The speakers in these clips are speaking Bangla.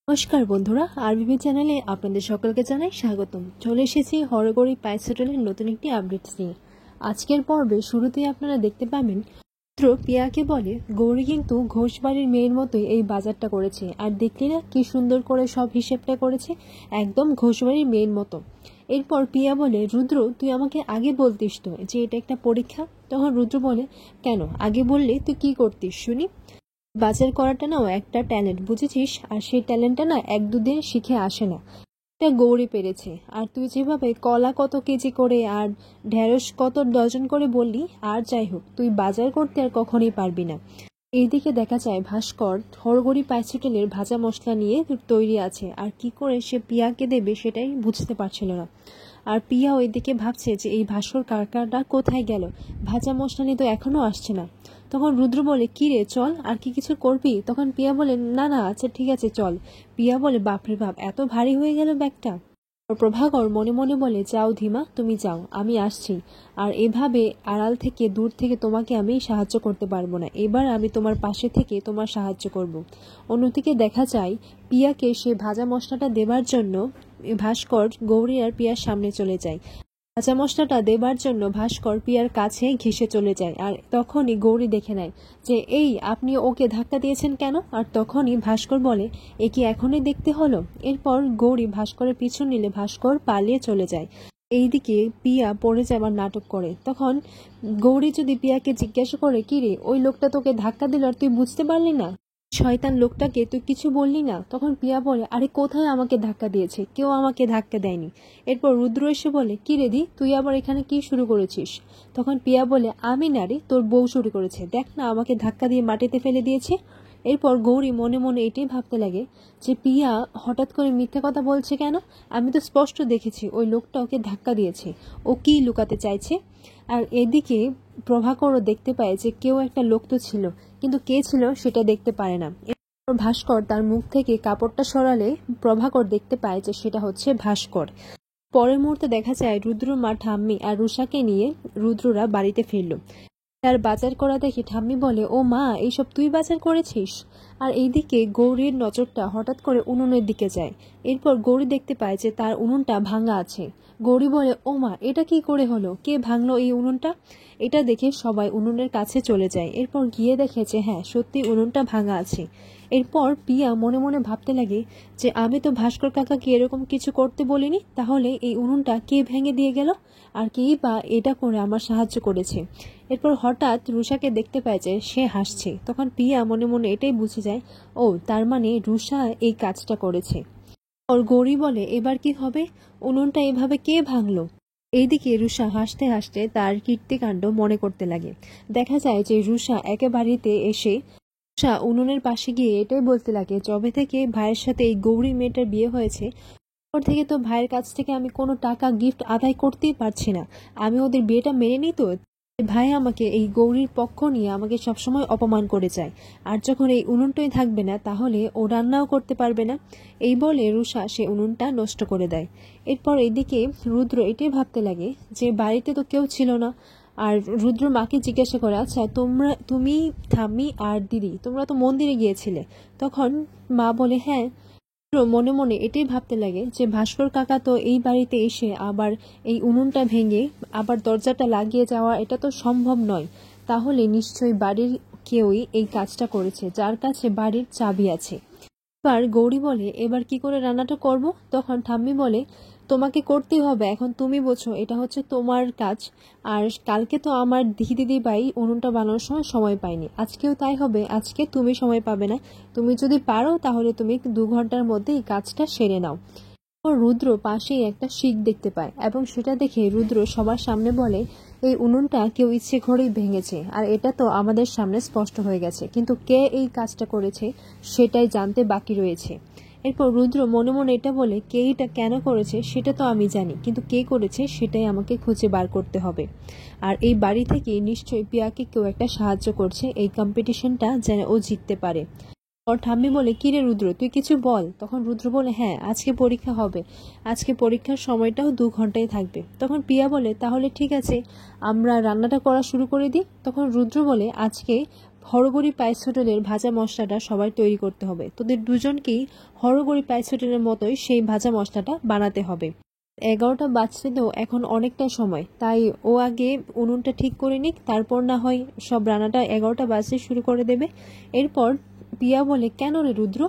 নমস্কার বন্ধুরা, আরবিবি চ্যানেলে আপনাদের সকলকে জানাই স্বাগতম। চলে এসেছি হরগৌরী পাইস হোটেলের নতুন একটি আপডেটস নিয়ে। আজকের পর্বে শুরুতেই আপনারা দেখতে পাবেন রুদ্র পিয়াকে বলে, গৌরী কিন্তু ঘোষ বাড়ির মেয়ের মতোই এই বাজারটা করেছে, আর দেখলি না কি সুন্দর করে সব হিসেবটা করেছে, একদম ঘোষ বাড়ির মেয়ের মতো। এরপর পিয়া বলে, রুদ্র তুই আমাকে আগে বলতিস তো যে এটা একটা পরীক্ষা। তখন রুদ্র বলে, কেন আগে বললে তুই কি করতিস শুনি। বাজার করাটা নাও একটা ট্যালেন্ট, বুঝেছিস? আর সেই ট্যালেন্টটা না এক দুদিন শিখে আসে না, এটা গৌরী পেরেছে। আর তুই যেভাবে কলা কত কেজি করে আর ঢেঁড়স কত ডজন করে বললি, আর যাই হোক তুই বাজার করতে আর কখনোই পারবি না। এইদিকে দেখা যায় ভাস্কর হরগৌরী পাইস হোটেলের ভাজা মশলা নিয়ে তৈরি আছে, আর কি করে সে পিয়াকে দেবে সেটাই বুঝতে পারছিল না। আর পিয়া ওইদিকে ভাবছে যে এই ভাস্কর কাকাটা কোথায় গেল, ভাজা মশলা নিয়ে তো এখনো আসছে না। তখন রুদ্র বলে, কি রে চল, আর কি কিছু করবি? তখন পিয়া বলে, না না আচ্ছা ঠিক আছে চল। পিয়া বলে, বাপরে বাপ এত ভারী হয়ে গেল ব্যাগটা। প্রভাকর মনে মনে বলে, যাও ধীমা তুমি যাও, আমি আসছি। আর এভাবে আড়াল থেকে দূর থেকে তোমাকে আমি সাহায্য করতে পারবো না, এবার আমি তোমার পাশে থেকে তোমার সাহায্য করব। অন্যদিকে দেখা যায় পিয়াকে সে ভাজা মশলাটা দেবার জন্য ভাস্কর গৌরী আর পিয়ার সামনে চলে যায়। ভাজা মশলাটা দেবার জন্য ভাস্কর পিয়ার কাছে ঘেঁষে চলে যায়, আর তখনই গৌরী দেখে নেয় যে এই আপনি ওকে ধাক্কা দিয়েছেন কেন। আর তখনই ভাস্কর বলে, এ কি এখনই দেখতে হলো। এরপর গৌরী ভাস্করের পিছু নিলে ভাস্কর পালিয়ে চলে যায়। এইদিকে পিয়া পড়ে যাবার নাটক করে। তখন গৌরী যদি পিয়াকে জিজ্ঞাসা করে, কি রে ওই লোকটা তোকে ধাক্কা দিল আর তুই বুঝতে পারলি না, শয়তান লোকটাকে তুই কিছু বললি না? তখন পিয়া বলে, আরে কোথায় আমাকে ধাক্কা দিয়েছে, কেউ আমাকে ধাক্কা দেয়নি। এরপর রুদ্র এসে বলে, কি রে দি তুই আবার এখানে কি শুরু করেছিস? তখন পিয়া বলে, আমি না রে, তোর বউ শুরু করেছে, দেখ না আমাকে ধাক্কা দিয়ে মাটিতে ফেলে দিয়েছে। এরপর গৌরী মনে মনে এটাই ভাবতে লাগে যে পিয়া হঠাৎ করে মিথ্যে কথা বলছে কেন, আমি তো স্পষ্ট দেখেছি ওই লোকটা ওকে ধাক্কা দিয়েছে, ও কি লুকাতে চাইছে। আর এদিকে প্রভাকরও দেখতে পায় যে কেউ একটা লোক তো ছিল, কিন্তু কে ছিল সেটা দেখতে পারে না। এরপর ভাস্কর তার মুখ থেকে কাপড়টা সরালে প্রভাকর দেখতে পায় যে সেটা হচ্ছে ভাস্কর। পরের মুহূর্তে দেখা যায় রুদ্র মা ঠাম্মি আর রুষাকে নিয়ে রুদ্ররা বাড়িতে ফিরল। তার বাজার করা দেখে ঠাম্মি বলে, ও মা এইসব তুই বাজার করেছিস? আর এইদিকে গৌরীর নজরটা হঠাৎ করে উনুনের দিকে যায়। এরপর গৌরী দেখতে পায় যে তার উনুনটা ভাঙা আছে। গৌরী বলে, ও মা এটা কি করে হলো, কে ভাঙলো এই উনুনটা? এটা দেখে সবাই উনুনের কাছে চলে যায়। এরপর গিয়ে দেখে যে হ্যাঁ সত্যি উনুনটা ভাঙা আছে। এরপর পিয়া মনে মনে ভাবতে লাগে যে আমি তো ভাস্কর কাকাকে এরকম কিছু করতে বলিনি, তাহলে এই উনুনটা কে ভেঙে দিয়ে গেল, আর কেই বা এটা করে আমার সাহায্য করেছে। এরপর হঠাৎ রুষাকে দেখতে পায় যে সে হাসছে। তখন পিয়া মনে মনে এটাই বুঝে যায়, ও তার মানে রুষা এই কাজটা করেছে। ওর গৌরী বলে, এবার কি হবে, উনুনটা এভাবে কে ভাঙলো? এইদিকে রুষা হাসতে হাসতে তার কীর্তিকাণ্ড মনে করতে লাগে। দেখা যায় যে রুষা একেবারেতে এসে রুষা উনুনের পাশে গিয়ে এটাই বলতে লাগে, যবে থেকে ভাইয়ের সাথে এই গৌরী মেয়েটার বিয়ে হয়েছে তারপর থেকে তো ভাইয়ের কাছ থেকে আমি কোনো টাকা গিফট আদায় করতেই পারছি না। আমি ওদের বিয়েটা মেনে নিই তো ভাই আমাকে এই গৌরীর পক্ষ নিয়ে আমাকে সবসময় অপমান করে যায়। আর যখন এই উনুনটাই থাকবে না তাহলে ও রান্নাও করতে পারবে না। এই বলে রুষা সে উনুনটা নষ্ট করে দেয়। এরপর এদিকে রুদ্র এটাই ভাবতে লাগে যে বাড়িতে তো কেউ ছিল না। আর রুদ্র মাকে জিজ্ঞাসা করে, আচ্ছা তুমি ঠাম্মি আর দিদি তোমরা তো মন্দিরে গিয়েছিলে? তখন মা বলে, হ্যাঁ। মনে মনে এটাই ভাবতে লাগে যে ভাস্কর কাকা তো এই বাড়িতে এসে আবার এই উনুনটা ভেঙে আবার দরজাটা লাগিয়ে যাওয়া এটা তো সম্ভব নয়। তাহলে নিশ্চয়ই বাড়ির কেউই এই কাজটা করেছে, যার কাছে বাড়ির চাবি আছে। এবার গৌরী বলে, এবার কি করে রান্নাটা করব? তখন ঠাম্মি বলে, তোমাকে করতেই হবে, এখন তুমি বোঝো এটা হচ্ছে তোমার কাজ। আর কালকে তো আমার দিদি ভাই উনুনটা বানানোর সময় পায়নি, আজকেও তাই হবে, আজকে তুমি সময় পাবে না। তুমি যদি পারো তাহলে তুমি 2 ঘন্টার মধ্যে এই কাজটা সেরে নাও। রুদ্র পাশেই একটা শিক দেখতে পায় এবং সেটা দেখে রুদ্র সবার সামনে বলে, এই উনুনটা কেউ ইচ্ছে করেই ভেঙেছে, আর এটা তো আমাদের সামনে স্পষ্ট হয়ে গেছে, কিন্তু কে এই কাজটা করেছে সেটাই জানতে বাকি রয়েছে। এরপর রুদ্র মনে মনে এটা বলে, কে এটা কেন করেছে সেটা তো আমি জানি, কিন্তু কে করেছে সেটাই আমাকে খুঁজে বার করতে হবে। আর এই বাড়ি থেকে নিশ্চয়ই পিয়াকে কেউ একটা সাহায্য করছে এই কম্পিটিশনটা যেন ও জিততে পারে। ওর ঠাম্মি বলে, কিরে রুদ্র তুই কিছু বল। তখন রুদ্র বলে, হ্যাঁ আজকে পরীক্ষা হবে, আজকে পরীক্ষার সময়টাও 2 ঘন্টাই থাকবে। তখন পিয়া বলে, তাহলে ঠিক আছে আমরা রান্নাটা করা শুরু করে দিই। তখন রুদ্র বলে, আজকে হরগৌরী পায়েস হোটেলের ভাজা মশলাটা সবাই তৈরি করতে হবে। তোদের দুজনকেই হরগৌরী পায়েস হোটেলের মতোই সেই ভাজা মশলাটা বানাতে হবে। 11টা বাজতে তো এখন অনেকটা সময়, তাই ও আগে উনুনটা ঠিক করে নিক, তারপর না হয় সব রান্নাটা 11টা বাজতে শুরু করে দেবে। এরপর পিয়া বলে, কেন রে রুদ্র?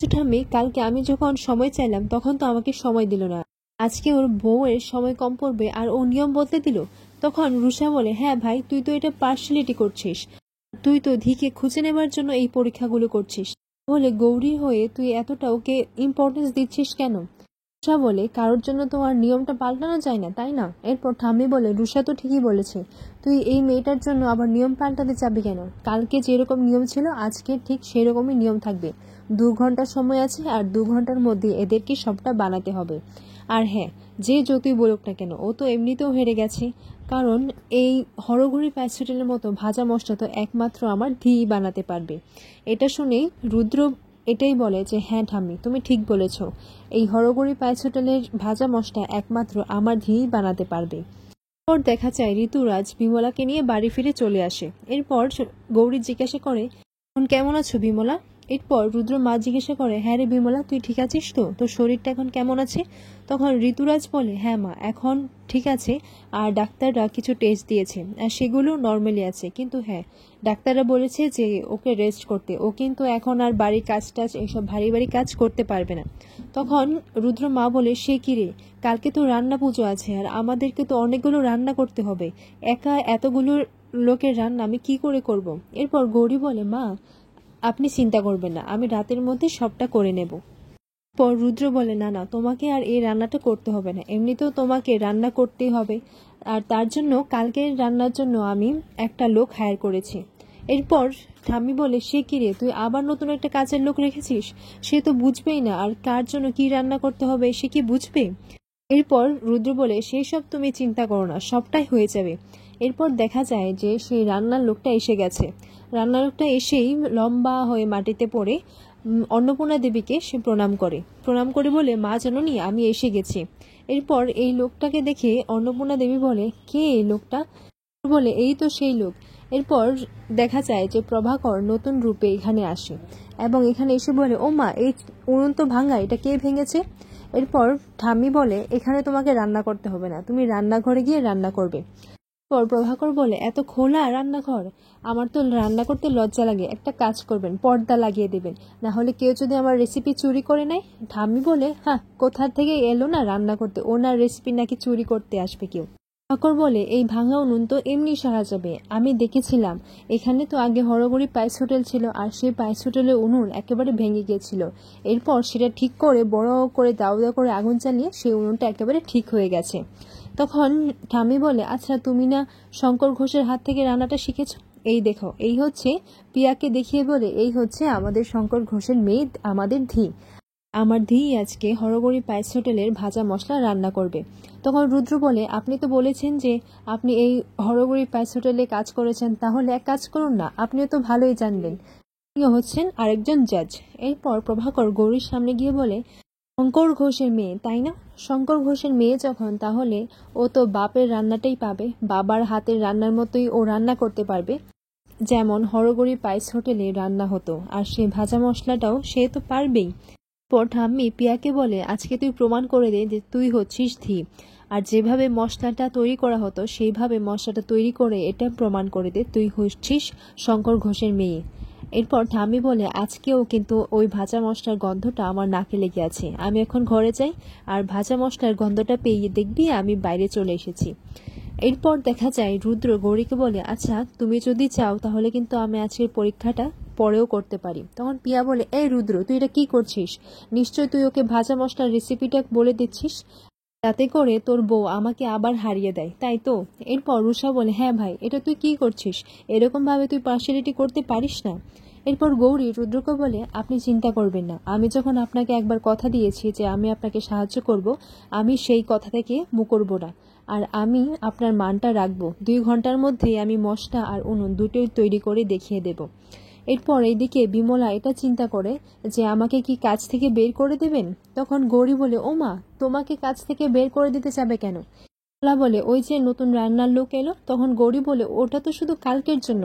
ঠাম্মি, কালকে আমি যখন সময় চাইলাম তখন তো আমাকে সময় দিল না, আজকে ওর বউয়ের সময় কম পড়বে আর ও নিয়ম বদলে দিল। তখন রুষা বলে, হ্যাঁ ভাই, তুই তো এটা পার্সিয়ালিটি করছিস, তুই তো ধিকে খুঁজে নেবার জন্য এই পরীক্ষাগুলো করছিস, বলে গৌরী হয়ে তুই এতটা ওকে ইম্পর্টেন্স দিচ্ছিস কেন? রুষা বলে, কারোর জন্য তো আর নিয়মটা পাল্টানো যায় না, তাই না? এরপর ঠাম্মি বলে, রুষা তো ঠিকই বলেছে, তুই এই মেয়েটার জন্য আবার নিয়ম পাল্টাতে চাবি কেন? কালকে যেরকম নিয়ম ছিল আজকে ঠিক সেরকমই নিয়ম থাকবে। 2 ঘন্টা সময় আছে, আর 2 ঘন্টার মধ্যে এদেরকে সবটা বানাতে হবে। আর হ্যাঁ, যে যতই বলুক না কেন, ও তো এমনিতেও হেরে গেছে, কারণ এই হরগৌরী পায়েস হোটেলের মতো ভাজা মশলা তো একমাত্র আমার ধি বানাতে পারবে। এটা শুনেই রুদ্র এটাই বলে যে, হ্যাঁ ঠাম্মি, তুমি ঠিক বলেছ, এই হরগৌরী পায়েস হোটেলের ভাজা মশলা একমাত্র আমার ধি বানাতে পারবে। এরপর দেখা যায় ঋতুরাজ বিমলাকে নিয়ে বাড়ি ফিরে চলে আসে। এরপর গৌরী জিজ্ঞাসা করে, এখন কেমন আছো বিমলা? এরপর রুদ্র মা জিজ্ঞাসা করে, হ্যাঁ রে বিমলা, তুই ঠিক আছিস তো? তোর শরীরটা এখন কেমন আছে? তখন ঋতুরাজ বলে, হ্যাঁ মা, এখন ঠিক আছে, আর ডাক্তাররা কিছু টেস্ট দিয়েছে আর সেগুলো নর্মালি আছে, কিন্তু হ্যাঁ, ডাক্তাররা বলেছে যে ওকে রেস্ট করতে, ও কিন্তু এখন আর বাড়ির কাজ টাজ এইসব ভারী ভারী কাজ করতে পারবে না। তখন রুদ্র মা বলে, সে কি রে, কালকে তো রান্না পুজো আছে আর আমাদেরকে তো অনেকগুলো রান্না করতে হবে, একা এতগুলো লোকের রান্না আমি কি করে করব? এরপর গৌরী বলে, মা আপনি চিন্তা করবেন না, আমি রাতের মধ্যে সবটা করে নেব। পর রুদ্র বলে, না না, তোমাকে আর এই রান্নাটা করতে হবে না, এমনিতেও তোমাকে রান্না করতেই হবে, আর তার জন্য কালকের রান্নার জন্য আমি একটা লোক হায়ার করেছি। এরপর ঠাম্মি বলে, সে কি রে, তুই আবার নতুন একটা কাজের লোক রেখেছিস? সে তো বুঝবেই না, আর কার জন্য কি রান্না করতে হবে সে কি বুঝবে? এরপর রুদ্র বলে, সেই সব তুমি চিন্তা করো না, সবটাই হয়ে যাবে। এরপর দেখা যায় যে সেই রান্নার লোকটা এসে গেছে। রান্নার লোকটা এসেই লম্বা হয়ে মাটিতে পড়ে অন্নপূর্ণা দেবীকে সে প্রণাম করে বলে, মা জননী, আমি এসে গেছি। এরপর এই লোকটাকে দেখে অন্নপূর্ণা দেবী বলে, কে এই লোকটা? বলে, এই তো সেই লোক। এরপর দেখা যায় যে প্রভাকর নতুন রূপে এখানে আসে এবং এখানে এসে বলে, ও মা, এই উনুন তো ভাঙা, এটা কে ভেঙেছে? এরপর ঠাম্মি বলে, এখানে তোমাকে রান্না করতে হবে না, তুমি রান্নাঘরে গিয়ে রান্না করবে। পর প্রভাকর বলে, এত খোলা রান্নাঘর, আমার তো রান্না করতে লজ্জা লাগে, একটা কাজ করবেন, পর্দা লাগিয়ে দেবেন, না হলে কেউ যদি আমার রেসিপি চুরি করে নেয়। ঠাম্মি বলে, হ্যাঁ, কোথা থেকে এলো না রান্না করতে, ওনার রেসিপি নাকি চুরি করতে আসবে কেউ? প্রভাকর বলে, এই ভাঙা উনুন তো এমনি সারা যাবে, আমি দেখেছিলাম, এখানে তো আগে হরগৌরী পায়েস হোটেল ছিল, আর সেই পায়েস হোটেলের উনুন একেবারে ভেঙে গিয়েছিল, এরপর সেটা ঠিক করে বড় করে দাউদা করে আগুন চালিয়ে সেই উনুনটা একেবারে ঠিক হয়ে গেছে। তখন ঠাম্মি বলে, আচ্ছা তুমি না শঙ্কর ঘোষের হাত থেকে রান্নাটা শিখেছ? এই দেখো, এই হচ্ছে, পিয়াকে দেখিয়ে বলে, এই হচ্ছে আমাদের শঙ্কর ঘোষের মেয়ে, আমাদের ধি, আমার ধি আজকে হরগৌরী পায়েস হোটেলের ভাজা মশলা রান্না করবে। তখন রুদ্র বলে, আপনি তো বলেছেন যে আপনি এই হরগৌরী পায়েস হোটেলে কাজ করেছেন, তাহলে এক কাজ করুন না, আপনিও তো ভালোই জানবেন, আপনিও হচ্ছেন আরেকজন জাজ। এরপর প্রভাকর গৌরীর সামনে গিয়ে বলে, শঙ্কর ঘোষের মেয়ে তাই না? শঙ্কর ঘোষের মেয়ে যখন, তাহলে ও তো বাপের রান্নাটাই পাবে, বাবার হাতের রান্নার মতোই ও রান্না করতে পারবে, যেমন হরগৌরী পায়েস হোটেলে রান্না হতো, আর সে ভাজা মশলাটাও সে তো পারবেই। পর ঠাম্মি পিয়াকে বলে, আজকে তুই প্রমাণ করে দে যে তুই হচ্ছিস ধি, আর যেভাবে মশলাটা তৈরি করা হতো সেইভাবে মশলাটা তৈরি করে এটা প্রমাণ করে দে তুই হচ্ছিস শঙ্কর ঘোষের মেয়ে। এরপর ঠাম্মি বলে, আজকেও কিন্তু ওই ভাজা মশলার গন্ধটা আমার নাকে লেগে আছে, আমি এখন ঘরে যাই, আর ভাজা মশলার গন্ধটা পেয়ে দেখবি আমি বাইরে চলে এসেছি। এরপর দেখা যায় রুদ্র গৌরীকে বলে, আচ্ছা তুমি যদি চাও তাহলে কিন্তু আমি আজকের পরীক্ষাটা পরেও করতে পারি। তখন পিয়া বলে, এই রুদ্র, তুই এটা কি করছিস? নিশ্চয় তুই ওকে ভাজা মশলার রেসিপিটা বলে দিচ্ছিস, যাতে করে তোর বউ আমাকে আবার হারিয়ে দেয়, তাই তো? এরপর রুষা বলে, হ্যাঁ ভাই, এটা তুই কি করছিস, এরকম ভাবে তুই পার্সিয়ালিটি করতে পারিস না। এরপর গৌরী রুদ্রকে বলে, আপনি চিন্তা করবেন না, আমি যখন আপনাকে একবার কথা দিয়েছি যে আমি আপনাকে সাহায্য করব, আমি সেই কথা থেকে মুকরব না, আর আমি আপনার মানটা রাখবো, 2 ঘন্টার মধ্যেই আমি মশলা আর উনুন দুটোই তৈরি করে দেখিয়ে দেব। এরপর এইদিকে বিমলা এটা চিন্তা করে যে আমাকে কি কাজ থেকে বের করে দেবেন। তখন গৌরী বলে, ও মা, তোমাকে কাজ থেকে বের করে দিতে যাবে কেন? বিমলা বলে, ওই যে নতুন রান্নার লোক এলো। তখন গৌরী বলে, ওটা তো শুধু কালকের জন্য,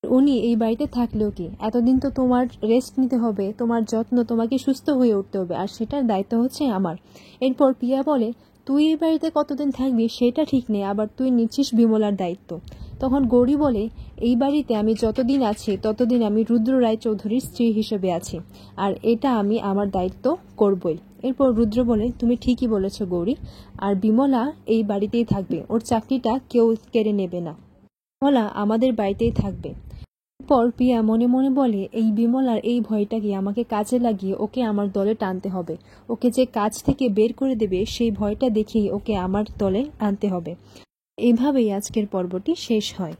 উনি এই বাড়িতে থাকলেও কি, এতদিন তো তোমার রেস্ট নিতে হবে, তোমার যত্ন, তোমাকে সুস্থ হয়ে উঠতে হবে, আর সেটার দায়িত্ব হচ্ছে আমার। এরপর পিয়া বলে, তুই এই বাড়িতে কতদিন থাকবি সেটা ঠিক নেই, আবার তুই নিচ্ছিস বিমলার দায়িত্ব। তখন গৌরী বলে, এই বাড়িতে আমি যতদিন আছি ততদিন আমি রুদ্র রায় চৌধুরীর স্ত্রী হিসেবে আছি, আর এটা আমি আমার দায়িত্ব করবই। এরপর রুদ্র বলে, তুমি ঠিকই বলেছ গৌরী, আর বিমলা এই বাড়িতেই থাকবে, ওর চাকরিটা কেউ কেড়ে নেবে না, বিমলা আমাদের বাড়িতেই থাকবে। পর পিয়া মনে মনে বলে, এই বিমলার এই ভয়টাকে আমাকে কাজে লাগিয়ে ওকে আমার দলে টানতে হবে, ওকে যে কাজ থেকে বের করে দেবে সেই ভয়টা দেখেই ওকে আমার দলে আনতে হবে। এভাবেই আজকের পর্বটি শেষ হয়।